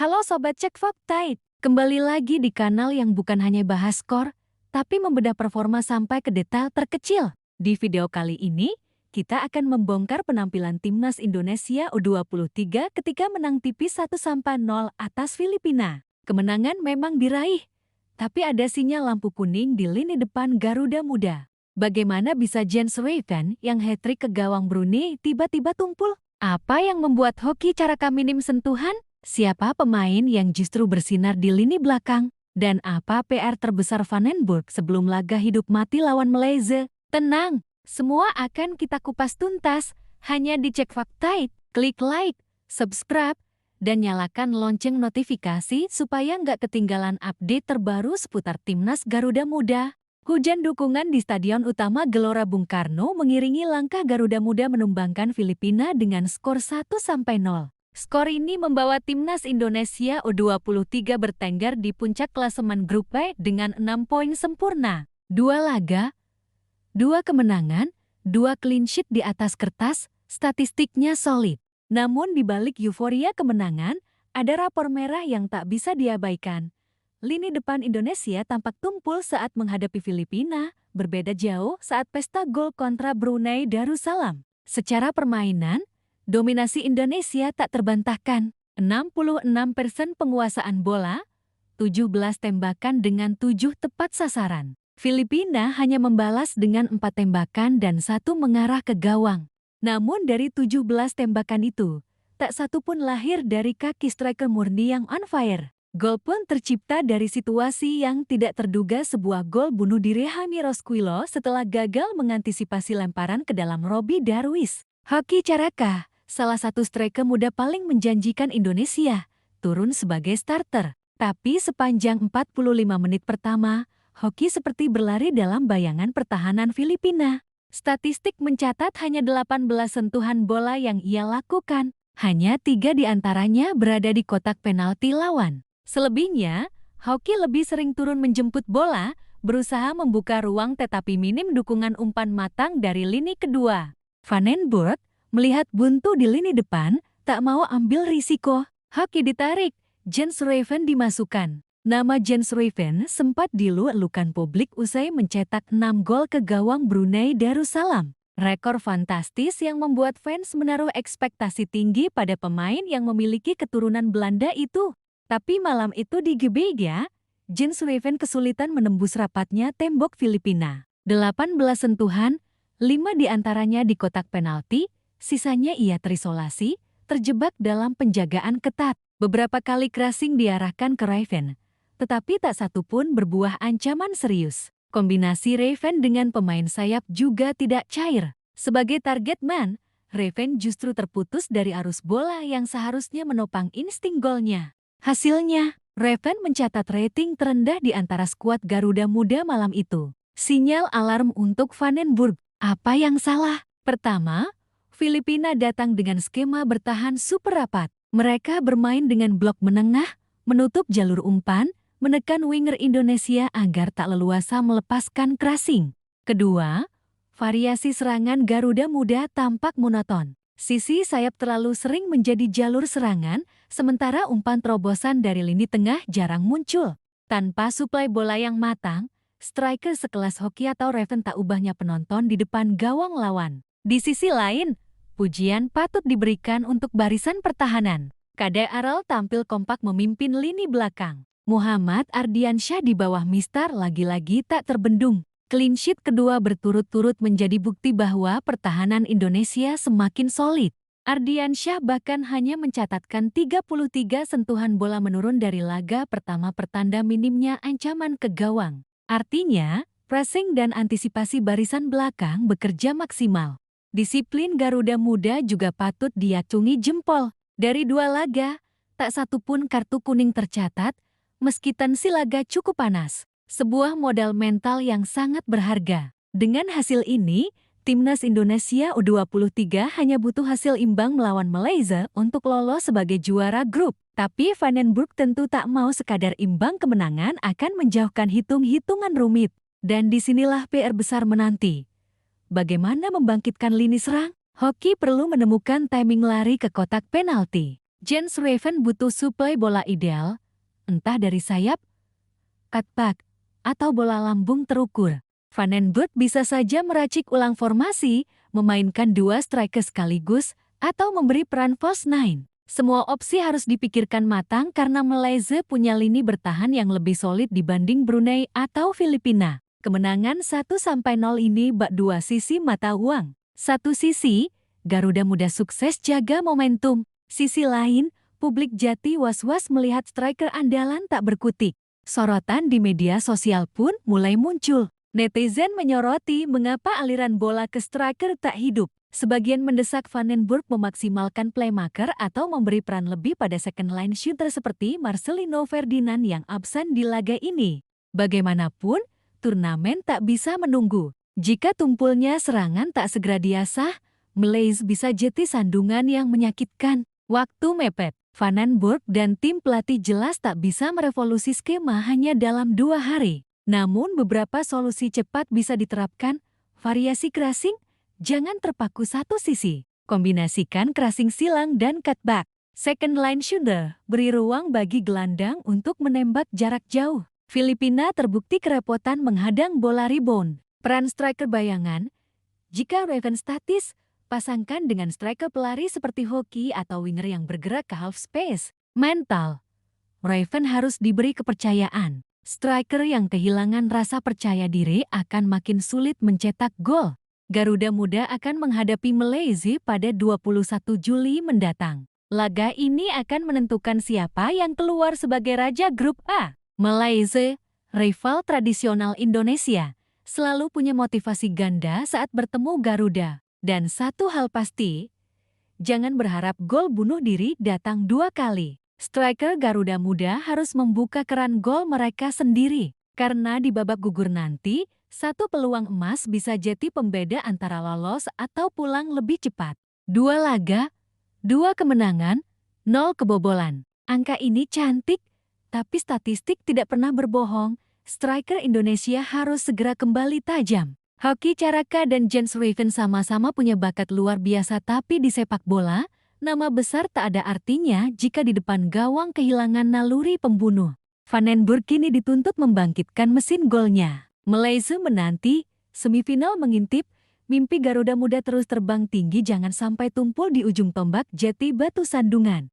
Halo Sobat Cek Fakta, kembali lagi di kanal yang bukan hanya bahas skor, tapi membedah performa sampai ke detail terkecil. Di video kali ini, kita akan membongkar penampilan Timnas Indonesia U23 ketika menang tipis 1-0 atas Filipina. Kemenangan memang diraih, tapi ada sinyal lampu kuning di lini depan Garuda Muda. Bagaimana bisa Jens Ruijten yang hat-trick ke gawang Brunei tiba-tiba tumpul? Apa yang membuat hoki Caraka minim sentuhan? Siapa pemain yang justru bersinar di lini belakang? Dan apa PR terbesar Van den Burg sebelum laga hidup mati lawan Malaysia? Tenang, semua akan kita kupas tuntas. Hanya di Cek Fakta, klik like, subscribe, dan nyalakan lonceng notifikasi supaya nggak ketinggalan update terbaru seputar Timnas Garuda Muda. Hujan dukungan di Stadion Utama Gelora Bung Karno mengiringi langkah Garuda Muda menumbangkan Filipina dengan skor 1-0. Skor ini membawa Timnas Indonesia U23 bertengger di puncak klasemen Grup B dengan 6 poin sempurna. 2 laga, 2 kemenangan, 2 clean sheet di atas kertas, statistiknya solid. Namun di balik euforia kemenangan, ada rapor merah yang tak bisa diabaikan. Lini depan Indonesia tampak tumpul saat menghadapi Filipina, berbeda jauh saat pesta gol kontra Brunei Darussalam. Secara permainan, dominasi Indonesia tak terbantahkan. 66% penguasaan bola, 17 tembakan dengan 7 tepat sasaran. Filipina hanya membalas dengan 4 tembakan dan 1 mengarah ke gawang. Namun dari 17 tembakan itu, tak satu pun lahir dari kaki striker murni yang on fire. Gol pun tercipta dari situasi yang tidak terduga, sebuah gol bunuh diri Jaime Rosquillo setelah gagal mengantisipasi lemparan ke dalam Robby Darwish. Hoki Caraka, salah satu striker muda paling menjanjikan Indonesia, turun sebagai starter. Tapi sepanjang 45 menit pertama, Hoki seperti berlari dalam bayangan pertahanan Filipina. Statistik mencatat hanya 18 sentuhan bola yang ia lakukan. Hanya 3 diantaranya berada di kotak penalti lawan. Selebihnya, Hoki lebih sering turun menjemput bola, berusaha membuka ruang tetapi minim dukungan umpan matang dari lini kedua. Van den Burg melihat buntu di lini depan, tak mau ambil risiko. Hoki ditarik, Jens Ruijten dimasukkan. Nama Jens Ruijten sempat dielu-elukan publik usai mencetak 6 gol ke gawang Brunei Darussalam. Rekor fantastis yang membuat fans menaruh ekspektasi tinggi pada pemain yang memiliki keturunan Belanda itu. Tapi malam itu di GBK, Jens Ruijten kesulitan menembus rapatnya tembok Filipina. 18 sentuhan, 5 diantaranya di kotak penalti, sisanya ia terisolasi, terjebak dalam penjagaan ketat. Beberapa kali crossing diarahkan ke Ruijten, tetapi tak satu pun berbuah ancaman serius. Kombinasi Ruijten dengan pemain sayap juga tidak cair. Sebagai target man, Ruijten justru terputus dari arus bola yang seharusnya menopang insting golnya. Hasilnya, Ruijten mencatat rating terendah di antara skuad Garuda Muda malam itu. Sinyal alarm untuk Van den Burg. Apa yang salah? Pertama, Filipina datang dengan skema bertahan super rapat. Mereka bermain dengan blok menengah, menutup jalur umpan, menekan winger Indonesia agar tak leluasa melepaskan crossing. Kedua, variasi serangan Garuda Muda tampak monoton. Sisi sayap terlalu sering menjadi jalur serangan, sementara umpan terobosan dari lini tengah jarang muncul. Tanpa suplai bola yang matang, striker sekelas Hoki atau Ruijten tak ubahnya penonton di depan gawang lawan. Di sisi lain, pujian patut diberikan untuk barisan pertahanan. Kade Arel tampil kompak memimpin lini belakang. Muhammad Ardiansyah di bawah Mister lagi-lagi tak terbendung. Clean sheet kedua berturut-turut menjadi bukti bahwa pertahanan Indonesia semakin solid. Ardiansyah bahkan hanya mencatatkan 33 sentuhan bola menurun dari laga pertama, pertanda minimnya ancaman ke gawang. Artinya, pressing dan antisipasi barisan belakang bekerja maksimal. Disiplin Garuda Muda juga patut diacungi jempol. Dari 2 laga, tak satu pun kartu kuning tercatat, meski tensi laga cukup panas. Sebuah modal mental yang sangat berharga. Dengan hasil ini, Timnas Indonesia U23 hanya butuh hasil imbang melawan Malaysia untuk lolos sebagai juara grup. Tapi Van den Burg tentu tak mau sekadar imbang, kemenangan akan menjauhkan hitung-hitungan rumit. Dan disinilah PR besar menanti. Bagaimana membangkitkan lini serang? Hoki perlu menemukan timing lari ke kotak penalti. Jens Raven butuh suplai bola ideal, entah dari sayap, cutback, atau bola lambung terukur. Van den Burg bisa saja meracik ulang formasi, memainkan dua striker sekaligus, atau memberi peran false nine. Semua opsi harus dipikirkan matang karena Malaysia punya lini bertahan yang lebih solid dibanding Brunei atau Filipina. Kemenangan 1-0 ini bak dua sisi mata uang. Satu sisi, Garuda Muda sukses jaga momentum. Sisi lain, publik Jati was-was melihat striker andalan tak berkutik. Sorotan di media sosial pun mulai muncul. Netizen menyoroti mengapa aliran bola ke striker tak hidup. Sebagian mendesak Van den Burg memaksimalkan playmaker atau memberi peran lebih pada second line shooter seperti Marcelino Ferdinand yang absen di laga ini. Bagaimanapun, turnamen tak bisa menunggu. Jika tumpulnya serangan tak segera diasah, Malaysia bisa jeti sandungan yang menyakitkan. Waktu mepet, Van den Burg dan tim pelatih jelas tak bisa merevolusi skema hanya dalam 2 hari. Namun beberapa solusi cepat bisa diterapkan. Variasi crossing, jangan terpaku satu sisi. Kombinasikan crossing silang dan cutback. Second line shooter, beri ruang bagi gelandang untuk menembak jarak jauh. Filipina terbukti kerepotan menghadang bola rebound. Peran striker bayangan, jika Raven statis, pasangkan dengan striker pelari seperti hoki atau winger yang bergerak ke half space. Mental, Raven harus diberi kepercayaan. Striker yang kehilangan rasa percaya diri akan makin sulit mencetak gol. Garuda Muda akan menghadapi Malaysia pada 21 Juli mendatang. Laga ini akan menentukan siapa yang keluar sebagai raja grup A. Malaysia, rival tradisional Indonesia, selalu punya motivasi ganda saat bertemu Garuda. Dan satu hal pasti, jangan berharap gol bunuh diri datang 2 kali. Striker Garuda Muda harus membuka keran gol mereka sendiri. Karena di babak gugur nanti, satu peluang emas bisa jadi pembeda antara lolos atau pulang lebih cepat. 2 laga, 2 kemenangan, 0 kebobolan. Angka ini cantik, tapi statistik tidak pernah berbohong. Striker Indonesia harus segera kembali tajam. Hoki Caraka dan Jens Raven sama-sama punya bakat luar biasa, tapi di sepak bola, nama besar tak ada artinya jika di depan gawang kehilangan naluri pembunuh. Van den Burg kini dituntut membangkitkan mesin golnya. Malaysia menanti, semifinal mengintip, mimpi Garuda Muda terus terbang tinggi, jangan sampai tumpul di ujung tombak Jati Batu Sandungan.